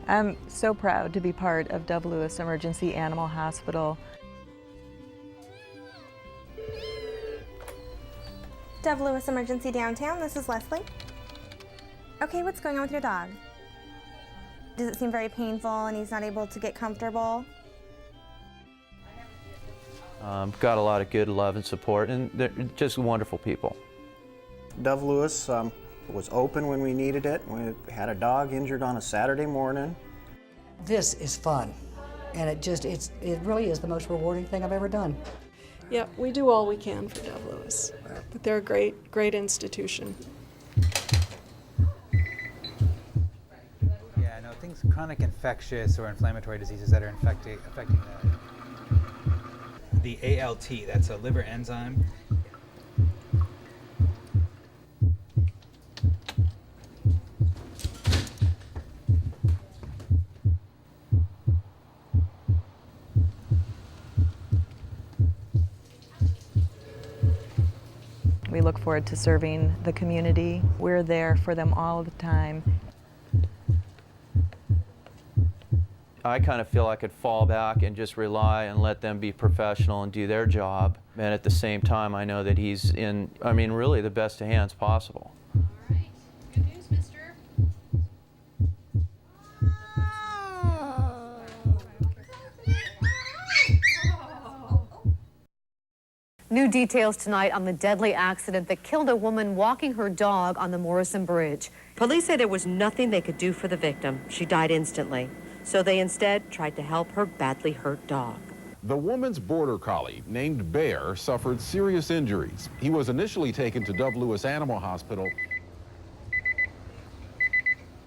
I'm so proud to be part of Dove Lewis Emergency Animal Hospital. Dove Lewis Emergency Downtown, this is Leslie. Okay, what's going on with your dog? Does it seem very painful and he's not able to get comfortable? Got a lot of good love and support, and they're just wonderful people. Dove Lewis was open when we needed it. We had a dog injured on a Saturday morning. This is fun, and it really is the most rewarding thing I've ever done. Yep, we do all we can for Dove Lewis. But they're a great institution. Yeah, no, things, chronic infectious or inflammatory diseases that are affecting the ALT, that's a liver enzyme. We look forward to serving the community. We're there for them all the time. I kind of feel I could fall back and just rely and let them be professional and do their job. And at the same time, I know that he's in, really the best of hands possible. All right. Good news, mister. New details tonight on the deadly accident that killed a woman walking her dog on the Morrison Bridge. Police say there was nothing they could do for the victim. She died instantly. So they instead tried to help her badly hurt dog. The woman's border collie, named Bear, suffered serious injuries. He was initially taken to Dove Lewis Animal Hospital.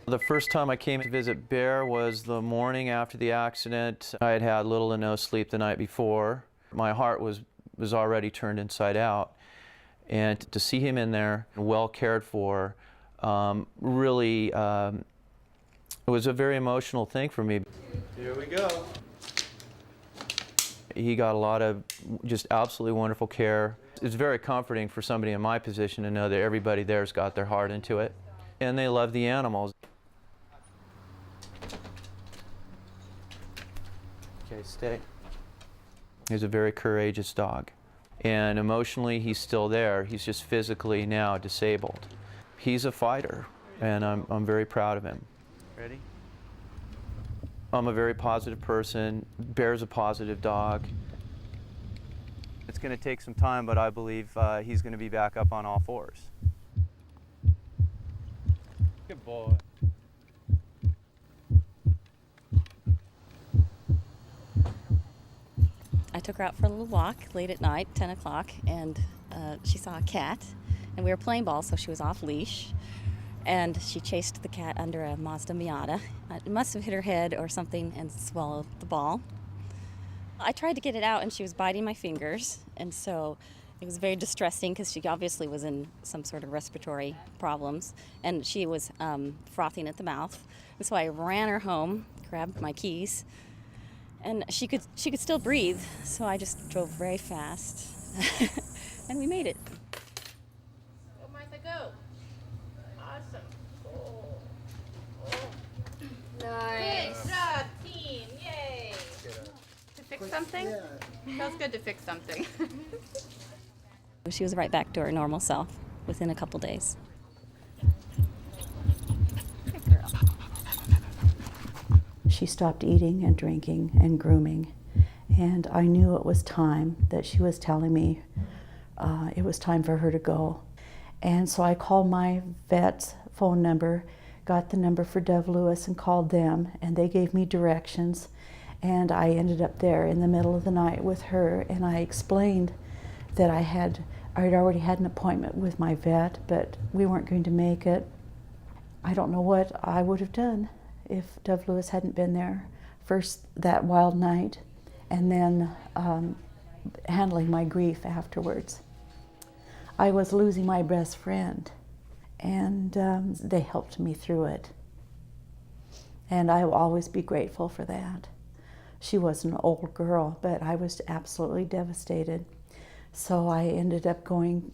The first time I came to visit Bear was the morning after the accident. I had had little to no sleep the night before. My heart was already turned inside out. And to see him in there, well cared for, really, it was a very emotional thing for me. Here we go. He got a lot of just absolutely wonderful care. It's very comforting for somebody in my position to know that everybody there's got their heart into it. And they love the animals. Okay, stay. He's a very courageous dog. And emotionally, he's still there. He's just physically now disabled. He's a fighter, and I'm very proud of him. Ready? I'm a very positive person. Bear's a positive dog. It's going to take some time, but I believe he's going to be back up on all fours. Good boy. I took her out for a little walk late at night, 10 o'clock, and she saw a cat, and we were playing ball, so she was off leash. And she chased the cat under a Mazda Miata. It must have hit her head or something and swallowed the ball. I tried to get it out and she was biting my fingers, and so it was very distressing because she obviously was in some sort of respiratory problems, and she was frothing at the mouth. And so I ran her home, grabbed my keys, and she could still breathe, so I just drove very fast, and we made it. Go, Martha, go. Awesome. Cool. Nice. Good job, team. Yay. To fix something? Feels good to fix something. She was right back to her normal self within a couple days. Good girl. She stopped eating and drinking and grooming, and I knew it was time that she was telling me it was time for her to go. And so I called my vet's phone number, got the number for Dove Lewis and called them, and they gave me directions. And I ended up there in the middle of the night with her, and I explained that I'd already had an appointment with my vet, but we weren't going to make it. I don't know what I would have done if Dove Lewis hadn't been there. First that wild night, and then handling my grief afterwards. I was losing my best friend, and they helped me through it. And I will always be grateful for that. She was an old girl, but I was absolutely devastated. So I ended up going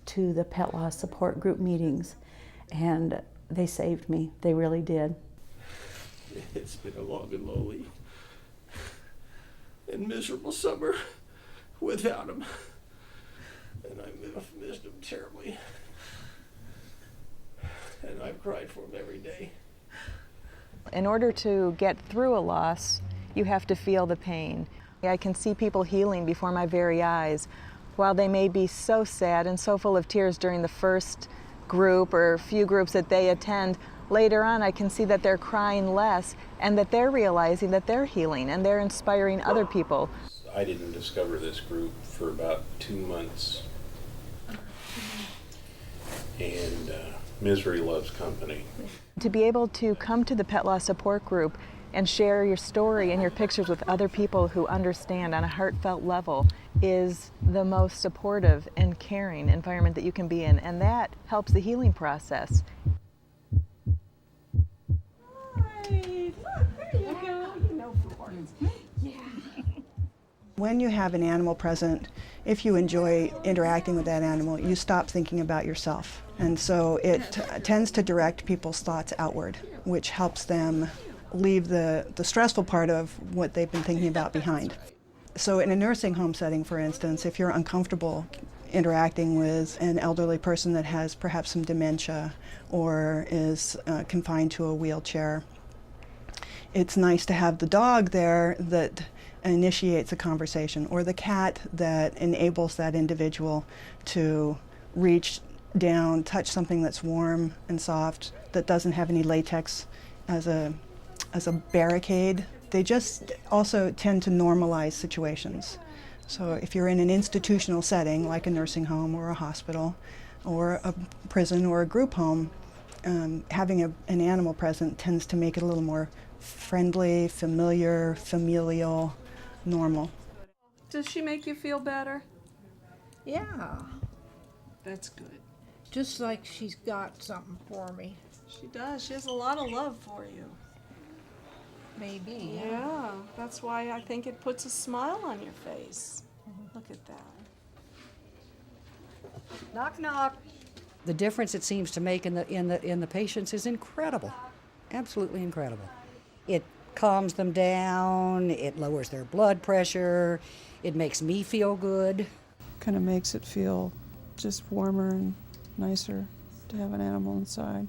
to the pet loss support group meetings, and they saved me. They really did. It's been a long and lonely and miserable summer without him, and I've missed him terribly, and I've cried for him every day. In order to get through a loss, you have to feel the pain. I can see people healing before my very eyes. While they may be so sad and so full of tears during the first group or few groups that they attend, later on I can see that they're crying less and that they're realizing that they're healing and they're inspiring other people. I didn't discover this group for about 2 months, and misery loves company. To be able to come to the pet loss support group and share your story and your pictures with other people who understand on a heartfelt level is the most supportive and caring environment that you can be in, and that helps the healing process. When you have an animal present, if you enjoy interacting with that animal, you stop thinking about yourself. And so it tends to direct people's thoughts outward, which helps them leave the stressful part of what they've been thinking about behind. So in a nursing home setting, for instance, if you're uncomfortable interacting with an elderly person that has perhaps some dementia or is confined to a wheelchair, it's nice to have the dog there that initiates a conversation, or the cat that enables that individual to reach down, touch something that's warm and soft, that doesn't have any latex as a barricade. They just also tend to normalize situations. So if you're in an institutional setting, like a nursing home or a hospital or a prison or a group home, having an animal present tends to make it a little more friendly, familiar, familial, normal. Does she make you feel better? Yeah, That's good. just like she's got something for me. She does. She has a lot of love for you. Maybe. Yeah, that's why I think it puts a smile on your face. Look at that. Knock, knock. The difference it seems to make in the patients is incredible, absolutely incredible. It calms them down, it lowers their blood pressure, it makes me feel good. Kind of makes it feel just warmer and nicer to have an animal inside.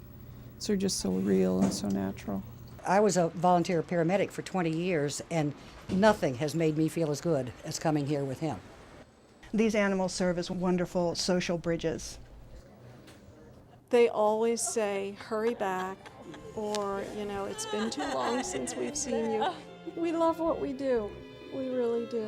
So they're just so real and so natural. I was a volunteer paramedic for 20 years, and nothing has made me feel as good as coming here with him. These animals serve as wonderful social bridges. They always say, hurry back, or, it's been too long since we've seen you. We love what we do. We really do.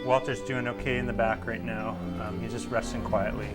Walter's doing okay in the back right now. He's just resting quietly.